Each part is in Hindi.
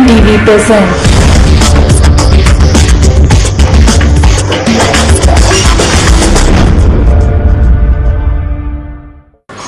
TV present.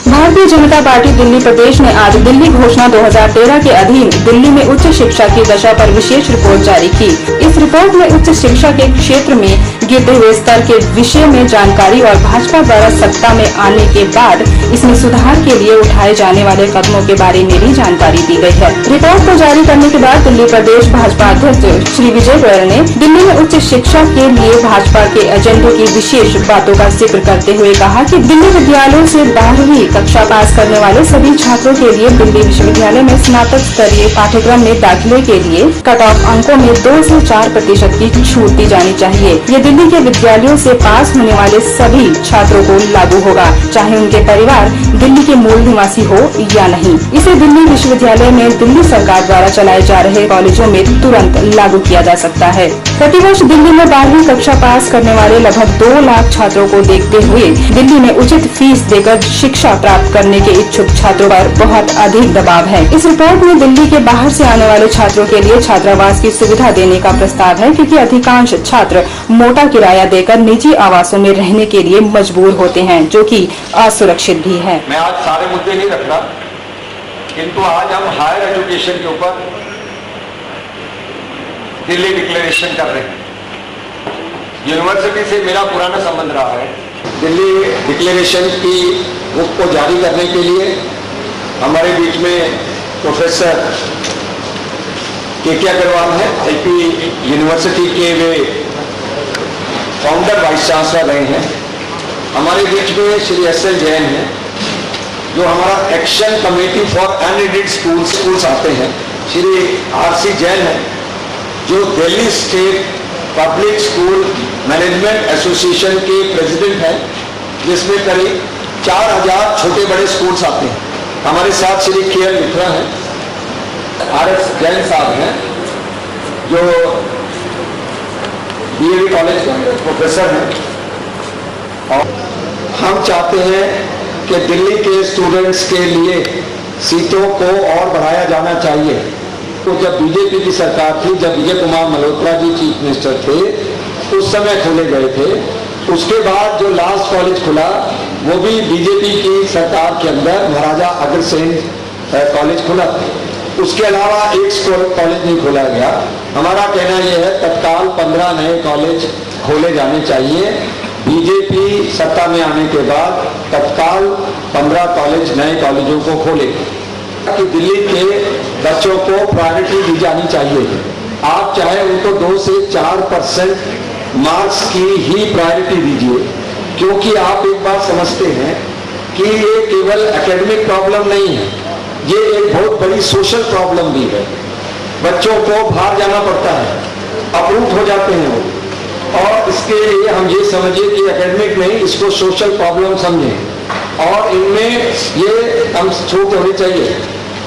Bharatiya Janata party Delhi प्रदेश ने आज दिल्ली घोषणा 2013 के अधीन दिल्ली में उच्च शिक्षा की दशा पर विशेष रिपोर्ट जारी की। इस रिपोर्ट में उच्च शिक्षा के क्षेत्र में गिरते हुए स्तर के विषय में जानकारी और भाजपा द्वारा सत्ता में आने के बाद इसमें सुधार के लिए उठाए जाने वाले कदमों के बारे में भी जानकारी दी गई है। रिपोर्ट को जारी करने के बाद दिल्ली प्रदेश भाजपा अध्यक्ष श्री विजय गोयल ने दिल्ली में उच्च शिक्षा के लिए भाजपा के एजेंडे की विशेष बातों का जिक्र करते हुए कहा कि दिल्ली विद्यालयों से 12वीं कक्षा पास करने वाले सभी छात्रों के लिए दिल्ली विश्वविद्यालय में स्नातक स्तरीय पाठ्यक्रम में दाखिले के लिए कट ऑफ अंकों में 2 से 4% की छूट दी जानी चाहिए। ये दिल्ली के विद्यालयों से पास होने वाले सभी छात्रों को लागू होगा, चाहे उनके परिवार दिल्ली के मूल निवासी हो या नहीं। इसे दिल्ली विश्वविद्यालय में दिल्ली सरकार द्वारा चलाए जा रहे कॉलेजों में तुरंत लागू किया जा सकता है। प्रतिवर्ष दिल्ली में 12वीं कक्षा पास करने वाले लगभग 2 लाख छात्रों को देखते हुए दिल्ली में उचित फीस देकर शिक्षा प्राप्त करने के इच्छुक छात्रों पर बहुत अधिक दबाव है। इस रिपोर्ट में दिल्ली के बाहर से आने वाले छात्रों के लिए छात्रावास की सुविधा देने का प्रस्ताव है, क्योंकि अधिकांश छात्र मोटा किराया देकर निजी आवासों में रहने के लिए मजबूर होते हैं, जो कि असुरक्षित भी है। मैं आज सारे मुद्दे नहीं रख रहा, किंतु आज हम हायर एजुकेशन के ऊपर दिल्ली डिक्लेरेशन कर रहे हैं। यूनिवर्सिटी से मेरा पुराना संबंध रहा है। दिल्ली डिक्लेरेशन की बुक को जारी करने के लिए हमारे बीच में प्रोफेसर के अग्रवाल है, एलपी यूनिवर्सिटी के वे फाउंडर वाइस चांसलर रहे हैं। हमारे बीच में श्री एस.एल. जैन है, जो हमारा action committee for unaided schools आते हैं। श्री आर.सी. जैन है, जो Delhi state public school management association के प्रेसिडेंट हैं, जिसमें करीब 4000 छोटे बड़े स्कूल्स आते हैं। हमारे साथ श्री के.एल. मित्रा हैं, आर.एस. जैन साहब हैं, जो डीएवी कॉलेज के प्रोफेसर हैं। और हम चाहते हैं कि दिल्ली के स्टूडेंट्स के लिए सीटों को और बढ़ाया जाना चाहिए। तो जब बीजेपी की सरकार थी, जब विजय कुमार मल्होत्रा जी चीफ मिनिस्टर थे, उस समय खोले गए थे। उसके बाद जो लास्ट कॉलेज खुला वो भी बीजेपी की सरकार के अंदर महाराजा अग्रसेन कॉलेज खुला। उसके अलावा एक कॉलेज नहीं खोला गया। हमारा कहना यह है, तत्काल 15 नए कॉलेज खोले जाने चाहिए। बीजेपी सत्ता में आने के बाद तत्काल 15 कॉलेज नए कॉलेजों को खोले कि दिल्ली के बच्चों को प्रायोरिटी दी जानी चाहिए। आप चाहे उनको 2 से 4% मार्क्स की ही प्रायोरिटी दीजिए, क्योंकि आप एक बात समझते हैं कि ये केवल एकेडमिक प्रॉब्लम नहीं है, ये एक बहुत बड़ी सोशल प्रॉब्लम भी है। बच्चों को बाहर जाना पड़ता है, अपरूट हो जाते हैं वो, और इसके लिए हम ये समझिए कि एकेडमिक नहीं, इसको सोशल प्रॉब्लम समझें, और इनमें ये हम छूट होनी चाहिए।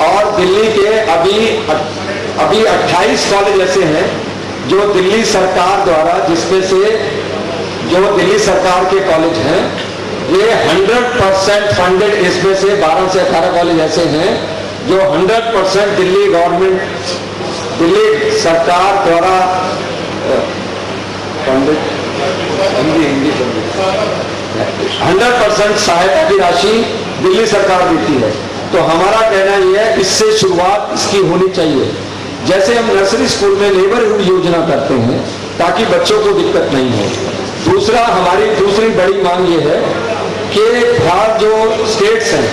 और दिल्ली के अभी 28 कॉलेज ऐसे हैं जो दिल्ली सरकार द्वारा, जिसमें से जो दिल्ली सरकार के कॉलेज हैं, ये 100% फंडेड। इसमें से 12 से 18 कॉलेज ऐसे हैं जो 100% दिल्ली गवर्नमेंट, दिल्ली सरकार द्वारा फंडेड, 100% सहायता की राशि दिल्ली सरकार देती है। तो हमारा कहना यह है, इससे शुरुआत इसकी होनी चाहिए। जैसे हम नर्सरी स्कूल में नेबरहुड योजना करते हैं ताकि बच्चों को दिक्कत नहीं हो। दूसरा, हमारी दूसरी बड़ी मांग ये है कि बाहर जो स्टेट्स हैं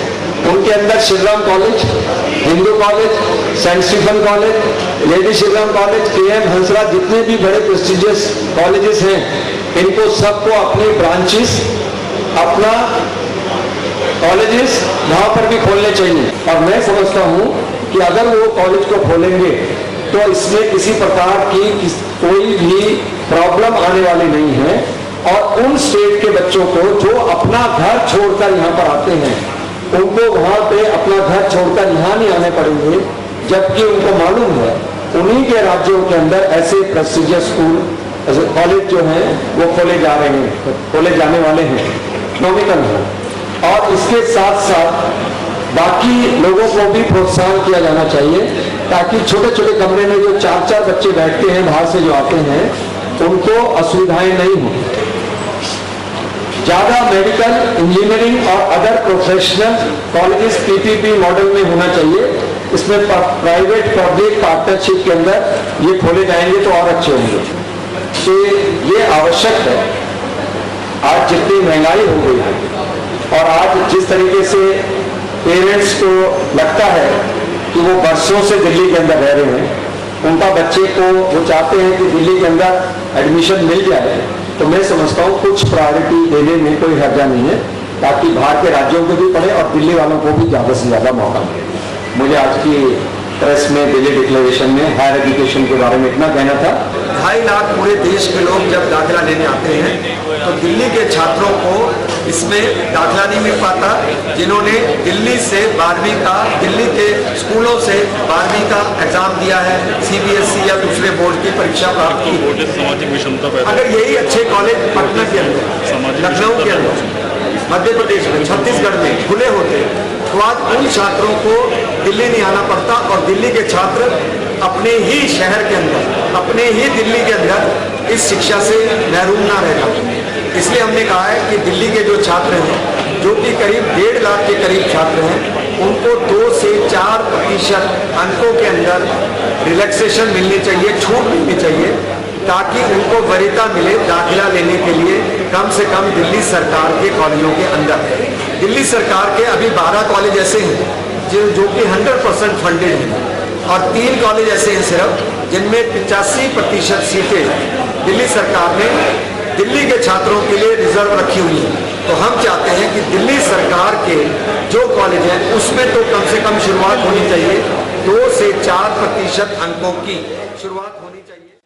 उनके अंदर Shriram college, Hindu college, saint Stephen college, lady Shriram college, K M. Hansraj, जितने भी बड़े प्रेस्टिजियस कॉलेजेस हैं, इनको सबको अपने ब्रांचेस, अपना कॉलेजेस वहां पर भी खोलने चाहिए। और मैं समझता हूं कि अगर वो कॉलेज को खोलेंगे तो इसमें किसी प्रकार की कोई भी प्रॉब्लम आने वाली नहीं है। और उन स्टेट के बच्चों को जो अपना घर छोड़कर यहाँ पर आते हैं, उनको वहां पे अपना घर छोड़कर यहाँ नहीं आने पड़ेंगे, जबकि उनको मालूम है उन्हीं के राज्यों के अंदर ऐसे प्रेस्टिजियस स्कूल कॉलेज जो हैं वो खोले जा रहे हैं, खोले जाने वाले हैं, इकोनॉमिकल है। और इसके साथ साथ बाकी लोगों को भी प्रोत्साहन किया जाना चाहिए ताकि छोटे छोटे कमरे में जो 4-4 बच्चे बैठते हैं, बाहर से जो आते हैं, उनको असुविधाएं नहीं हो। ज्यादा मेडिकल, इंजीनियरिंग और other professional colleges PPP model में होना चाहिए। इसमें प्राइवेट पब्लिक पार्टनरशिप के अंदर ये खोले जाएंगे तो और अच्छे होंगे। तो ये आवश्यक है। आज जितनी महंगाई हो गई है और आज जिस तरीके से पेरेंट्स को लगता है कि वो बरसों से दिल्ली के अंदर रह रहे हैं, उनका बच्चे को वो चाहते हैं कि दिल्ली के अंदर एडमिशन मिल जाए, तो मैं समझता हूँ कुछ प्रायोरिटी देने में कोई हर्जा नहीं है, ताकि बाहर के राज्यों को भी पढ़े और दिल्ली वालों को भी ज़्यादा से ज़्यादा मौका मिले। मुझे आज की प्रेस में दिल्ली डिक्लेरेशन में हायर एजुकेशन के बारे में इतना कहना था। 2.5 लाख पूरे देश के लोग जब दाखिला लेने आते हैं तो दिल्ली के छात्रों को इसमें दाखिला नहीं मिल पाता, जिन्होंने दिल्ली से 12वीं का, दिल्ली के स्कूलों से 12वीं का एग्जाम दिया है, CBSE या दूसरे बोर्ड की परीक्षा प्राप्त की। अगर यही अच्छे कॉलेज पटना के अंदर, लखनऊ के अंदर, मध्य प्रदेश में, छत्तीसगढ़ में खुले होते तो आज उन छात्रों को दिल्ली नहीं आना पड़ता और दिल्ली के छात्र अपने ही शहर के अंदर, अपने ही दिल्ली के अंदर इस शिक्षा से महरूम ना रह जाते। इसलिए हमने कहा है कि दिल्ली के जो छात्र हैं, जो कि करीब 1.5 लाख के करीब छात्र हैं, उनको 2 से 4% अंकों के अंदर रिलैक्सेशन मिलनी चाहिए, छूट मिलनी चाहिए, ताकि उनको वरीयता मिले दाखिला लेने के लिए कम से कम दिल्ली सरकार के कॉलेजों के अंदर। दिल्ली सरकार के अभी 12 कॉलेज ऐसे हैं जो कि 100% फंडेड हैं और 3 कॉलेज ऐसे हैं सिर्फ जिनमें 85% सीटें दिल्ली सरकार ने दिल्ली के छात्रों के लिए रिजर्व रखी हुई है। तो हम चाहते हैं कि दिल्ली सरकार के जो कॉलेज हैं उसमें तो कम से कम शुरुआत होनी चाहिए, 2 से 4% अंकों की शुरुआत होनी चाहिए।